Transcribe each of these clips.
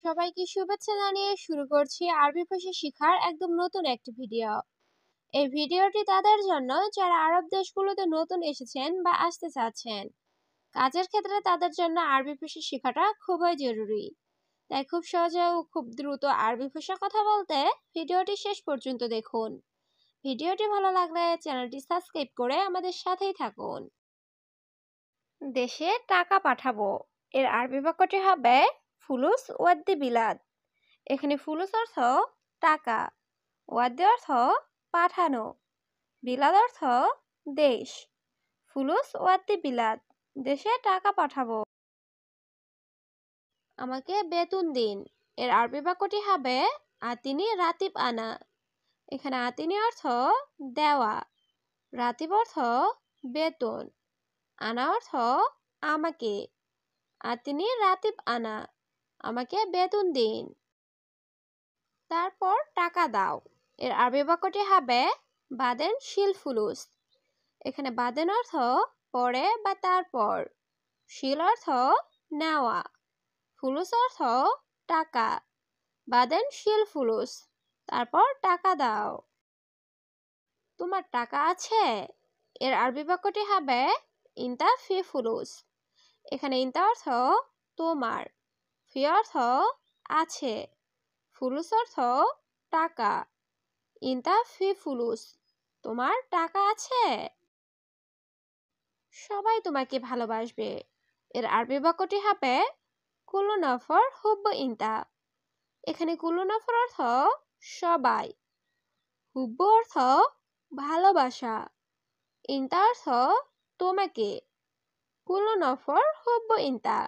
সবাইকে শুভেচ্ছা জানিয়ে শুরু করছি আরবি ভাষা শেখার একদম নতুন একটি ভিডিও। এই ভিডিওটি তাদের জন্য যারা আরব দেশগুলোতে নতুন এসেছেন বা আসতে চাচ্ছেন। কাজের ক্ষেত্রে তাদের জন্য আরবি ভাষা শেখাটা খুবই জরুরি। তাই খুব সহজে ও খুব দ্রুত আরবি ভাষা কথা বলতে ভিডিওটি শেষ পর্যন্ত দেখুন। ভিডিওটি ভালো লাগলে চ্যানেলটি সাবস্ক্রাইব করে আমাদের সাথেই থাকুন। দেশে টাকা পাঠাবো এর আরবি বাক্যটি হবে ফুলুস ওয়াদ্দি বিলাদ। এখানে ফুলুস অর্থ টাকা, ওয়াদ্দি অর্থ পাঠানো, বিলাদ অর্থ দেশ। ফুলুস ওয়াদ্দি বিলাদ, দেশে টাকা পাঠাবো। আমাকে বেতন দিন এর আরবি বাক্যটি হবে আতিনি রাতিব আনা। এখানে আতিনি অর্থ দেওয়া, রাতিব অর্থ বেতন, আনা অর্থ আমাকে। আতিনি রাতিব আনা, আমাকে বেতন দিন। তারপর টাকা দাও এর আরবি বাক্যটি হবে বাদেন শিল ফুলুস। এখানে বাদেন অর্থ পরে বা তারপর, শিল অর্থ নেওয়া, ফুলুস অর্থ টাকা। বাদেন শিল ফুলুস, তারপর টাকা দাও। তোমার টাকা আছে এর আরবি বাক্যটি হবে ইনতা ফি ফুলুস। এখানে ইনতা অর্থ তোমার, ফি অর্থ আছে, ফুলুস অর্থ টাকা। ইনতা ফি ফুলুস, তোমার টাকা আছে। সবাই তোমাকে ভালোবাসবে এর আরবি বাক্যটি হবে কুল্লু নফর হুব্ব ইনতা। এখানে কুল্লু নফর অর্থ সবাই, হুব্ব অর্থ ভালোবাসা, ইনতা অর্থ তোমাকে। কুল্লু নফর হুব্ব ইনতা,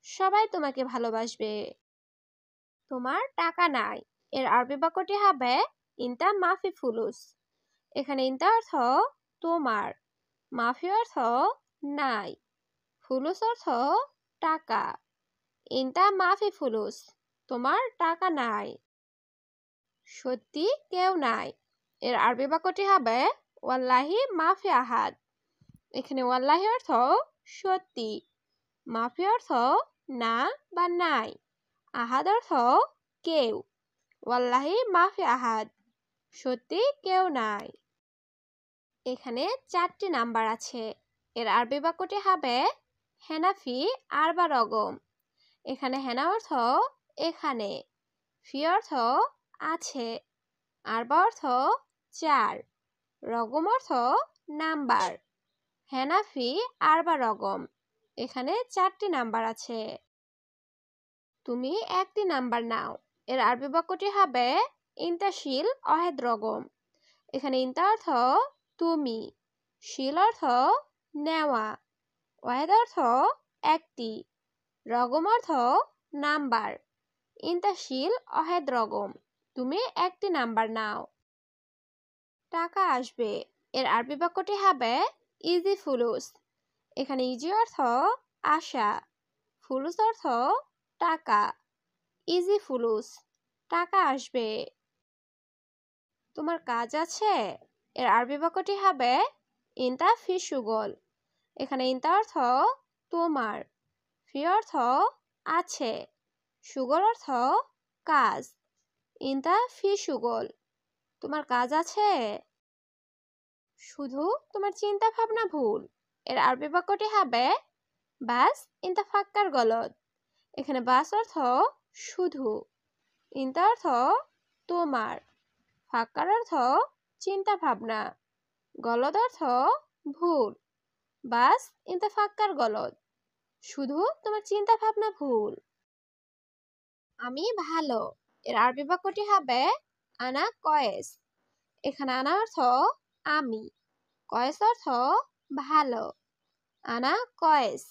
সবাই তোমাকে ভালোবাসবে। তোমার টাকা নাই এর আরবি বাক্যটি হবে ইনতা মাফি ফুলুস। এখানে ইনতা অর্থ তোমার, মাফি অর্থ নাই, ফুলুস অর্থ টাকা। ইনতা মাফি ফুলুস, তোমার টাকা নাই। সত্যি কেউ নাই এর আরবি বাক্যটি হবে ওয়াল্লাহি মাফি আহাদ। এখানে ওয়াল্লাহি অর্থ সত্যি, মাফি অর্থ না বা নাই, আহাদ অর্থ কেউ। ওয়াল্লাহি মাফি আহাদ, সত্যি কেউ নাই। এখানে 4টি নাম্বার আছে এর আরবি বাক্যটি হবে হেনাফি আরবা রগম। এখানে হেনা অর্থ এখানে, ফি অর্থ আছে, আরবা অর্থ 4, রগম অর্থ নাম্বার। হেনাফি আরবা রগম, এখানে 4টি নাম্বার আছে। তুমি 1টি নাম্বার নাও এর আরবি বাক্যটি হবে ইনতা শিল অহেদ রগম। এখানে ইনতা অর্থ তুমি, শিল অর্থ নেওয়া, ওয়াহেদ অর্থ একটি, রগম অর্থ নাম্বার। ইনতা শিল অহেদ রগম, তুমি 1টি নাম্বার নাও। টাকা আসবে এর আরবি বাক্যটি হবে ইজি ফুলুস। এখানে ইজি অর্থ আশা, ফুলুস অর্থ টাকা, ইজি ফুলুস, টাকা আসবে। তোমার কাজ আছে এর আরবি বাক্যটি হবে ইনতা ফি শুগল। এখানে ইনতা অর্থ তোমার, ফি অর্থ আছে, শুগল অর্থ কাজ। ইনতা ফি শুগল, তোমার কাজ আছে। শুধু তোমার চিন্তা ভাবনা ভুল এর আরবি বাক্যটি হবে বাস ইনতা ফাক্কার গলদ। এখানে বাস অর্থ শুধু, ইনতা অর্থ তোমার, ফাক্কার অর্থ চিন্তা ভাবনা, গলদ অর্থ ভুল। বাস ইনতা ফাক্কার গলদ, শুধু তোমার চিন্তা ভাবনা ভুল। আমি ভালো এর আরবি বাক্যটি হবে আনা কয়েস। এখানে আনা অর্থ আমি, কয়েস অর্থ ভালো। আনা কয়েস,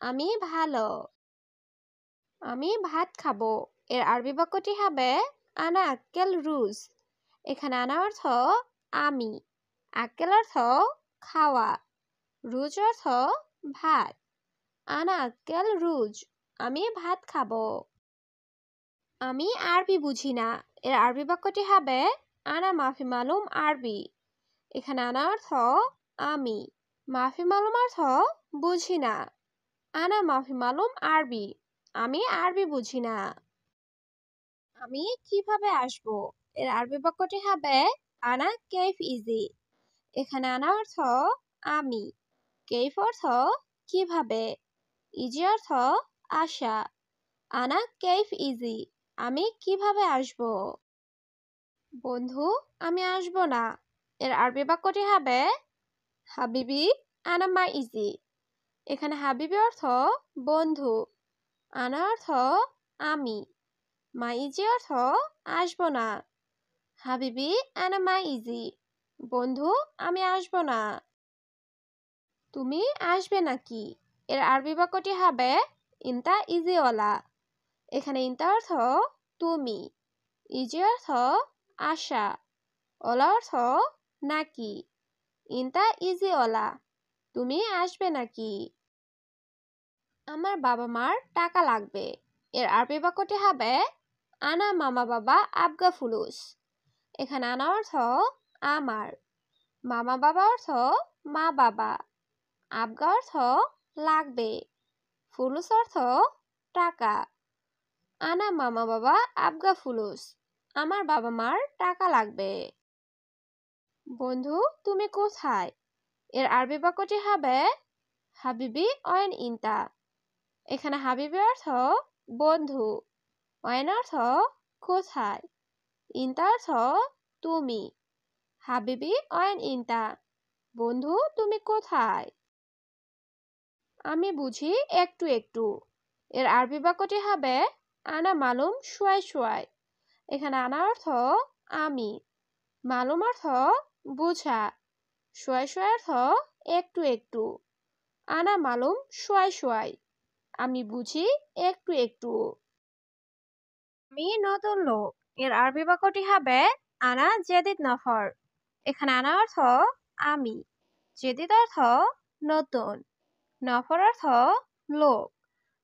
আমি ভালো। আমি ভাত খাবো এর আরবি বাক্যটি হবে আনা আক্কেল রুজ। এখানে আনা অর্থ আমি, আক্কেল অর্থ খাওয়া, রুজ অর্থ ভাত। আনা আক্কেল রুজ, আমি ভাত খাবো। আমি আরবি বুঝি না এর আরবি বাক্যটি হবে আনা মাফি মালুম আরবি। এখানে আনা অর্থ আমি, মাফি মালুম অর্থ বুঝি না। আনা মাফি মালুম আরবি, আমি আরবি বুঝি না। আমি কিভাবে আসব? এর আরবি বাক্যটি হবে আনা কেইফ ইজি। এখানে আনা অর্থ আমি, কেইফ অর্থ কিভাবে, ইজি অর্থ আসা। আনা কেইফ ইজি, আমি কিভাবে আসব? বন্ধু, আমি আসব না। এর আরবি বাক্যটি হবে হাবিবি আনা মা ইজি। এখানে হাবিবি অর্থ বন্ধু, আনা অর্থ আমি, মা ইজি অর্থ আসব না। হাবিবি আনা মা ইজি, বন্ধু আমি আসব না। তুমি আসবে নাকি? এর আরবি বাক্যটি হবে ইনতা ইজিওয়ালা। এখানে ইনতা অর্থ তুমি, ইজি অর্থ আশা, ওলা অর্থ নাকি। ইনতা ইজিওয়ালা, তুমি আসবে নাকি? আমার বাবা মার টাকা লাগবে। এর আরবি বাক্যটি হবে আনা মামা বাবা আবগা ফুলুস। এখানে আনা অর্থ আমার, মামা বাবা অর্থ মা বাবা, আবগা অর্থ লাগবে, ফুলুস অর্থ টাকা। আনা মামা বাবা আবগা ফুলুস, আমার বাবা মার টাকা লাগবে। বন্ধু, তুমি কোথায়? এর আরবি বাক্যটি হবে হাবিবি অয়েন ইনতা। এখানে হাবিবি অর্থ বন্ধু, অয়েন অর্থ কোথায়, ইনতা অর্থ তুমি। হাবিবি অয়েন ইনতা, বন্ধু তুমি কোথায়? আমি বুঝি একটু একটু। এর আরবি বাক্যটি হবে আনা মালুম শুয়াই শুয়াই। এখানে আনা অর্থ আমি, মালুম অর্থ বুঝা, শুয়াই শুয়াই অর্থ একটু একটু। আনা মালুম শুয়াই শুয়াই, আমি বুঝি একটু একটু। আমি নতুন লোক। এর আরবি বাক্যটি হবে আনা জেদিদ নফর। এখানে আনা অর্থ আমি, জেদিদ অর্থ নতুন, নফর অর্থ লোক।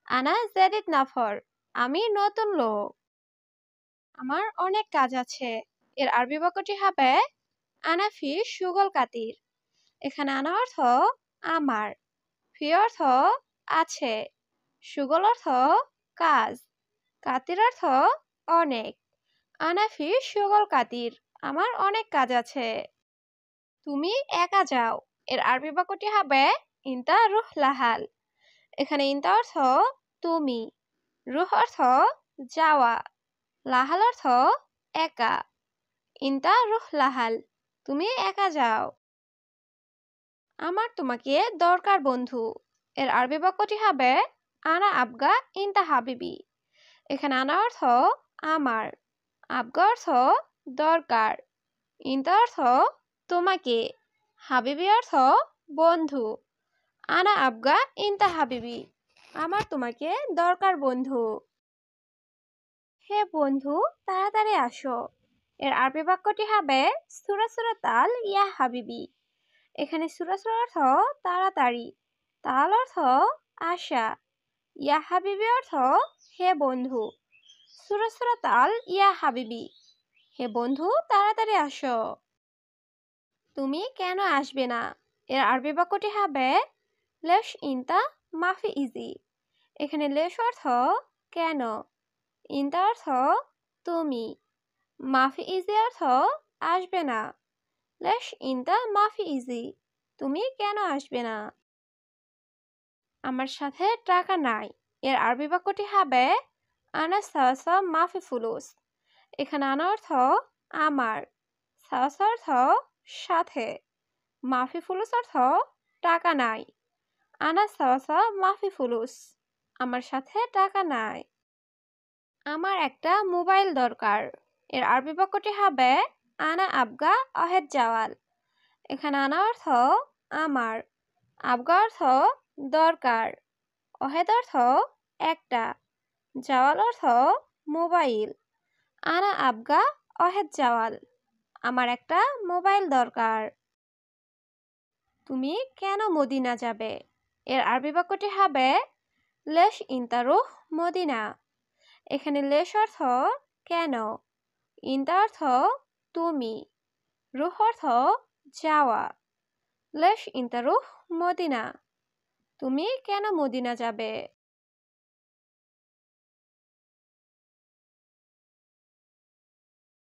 আনা জেদিদ নফর, আমি নতুন লোক। আমার অনেক কাজ আছে। এর আরবি বাক্যটি হবে আনা ফি সুগল কাতির। এখানে আনা অর্থ আমার, ফি অর্থ আছে, সুগল অর্থ কাজ, কাতির অর্থ অনেক। আনা ফি সুগল কাতির, আমার অনেক কাজ আছে। তুমি একা যাও। এর আরবি বাক্যটি হবে ইনতা রুহ লাহাল। এখানে ইনতা অর্থ তুমি, রুহ অর্থ যাওয়া, লাহাল অর্থ একা। ইনতা রুহ লাহাল, তুমি একা যাও। আমার তোমাকে দরকার বন্ধু। এর আরবি বাক্যটি হবে আনা আবগা ইনতা হাবিবি। এখানে আনা অর্থ আমার, আবগা অর্থ দরকার, ইনতা অর্থ তোমাকে, হাবিবি অর্থ বন্ধু। আনা আবগা ইনতা হাবিবি, আমার তোমাকে দরকার বন্ধু। হে বন্ধু, তাড়াতাড়ি আসো। এর আরবি বাক্যটি হবে সুরা সুরা তাল ইয়া হাবিবি। এখানে সুরা সুরা অর্থ তাড়াতাড়ি, তাল অর্থ আশা, ইয়া হাবিবি অর্থ হে বন্ধু। সুরা সুরা তাল ইয়া হাবিবি, হে বন্ধু তাড়াতাড়ি আসো। তুমি কেন আসবে না? এর আরবি বাক্যটি হবে লেশ ইনতা মাফি ইজি। এখানে লেশ অর্থ কেন, ইনতা অর্থ তুমি, মাফি ইজি অর্থ আসবে না। লেশ ইনতা মাফি ইজি, তুমি কেন আসবে না? আমার সাথে টাকা নাই। এর আরবি বাক্যটি হবে আনা সাওসা মাফি ফুলুস। এখানে আনা অর্থ আমার, সাওসা অর্থ সাথে, মাফি ফুলুস অর্থ টাকা নাই। আনা সাওসা মাফি ফুলুস, আমার সাথে টাকা নাই। আমার একটা মোবাইল দরকার। এর আরবি বাক্যটি হবে আনা আবগা অহেদ জাওয়াল। এখানে আনা অর্থ আমার, আবগা অর্থ দরকার, অহেদ অর্থ একটা, জাওয়াল অর্থ মোবাইল। আনা আবগা অহেদ জাওয়াল, আমার একটা মোবাইল দরকার। তুমি কেন মদিনা যাবে? এর আরবি বাক্যটি হবে লেশ ইনতারুহ মদিনা। এখানে লেশ অর্থ কেন, ইনতা অর্থ তুমি, রুহ অর্থ যাওয়া। লেশ ইনতারুহ মদিনা, তুমি কেন মদিনা যাবে?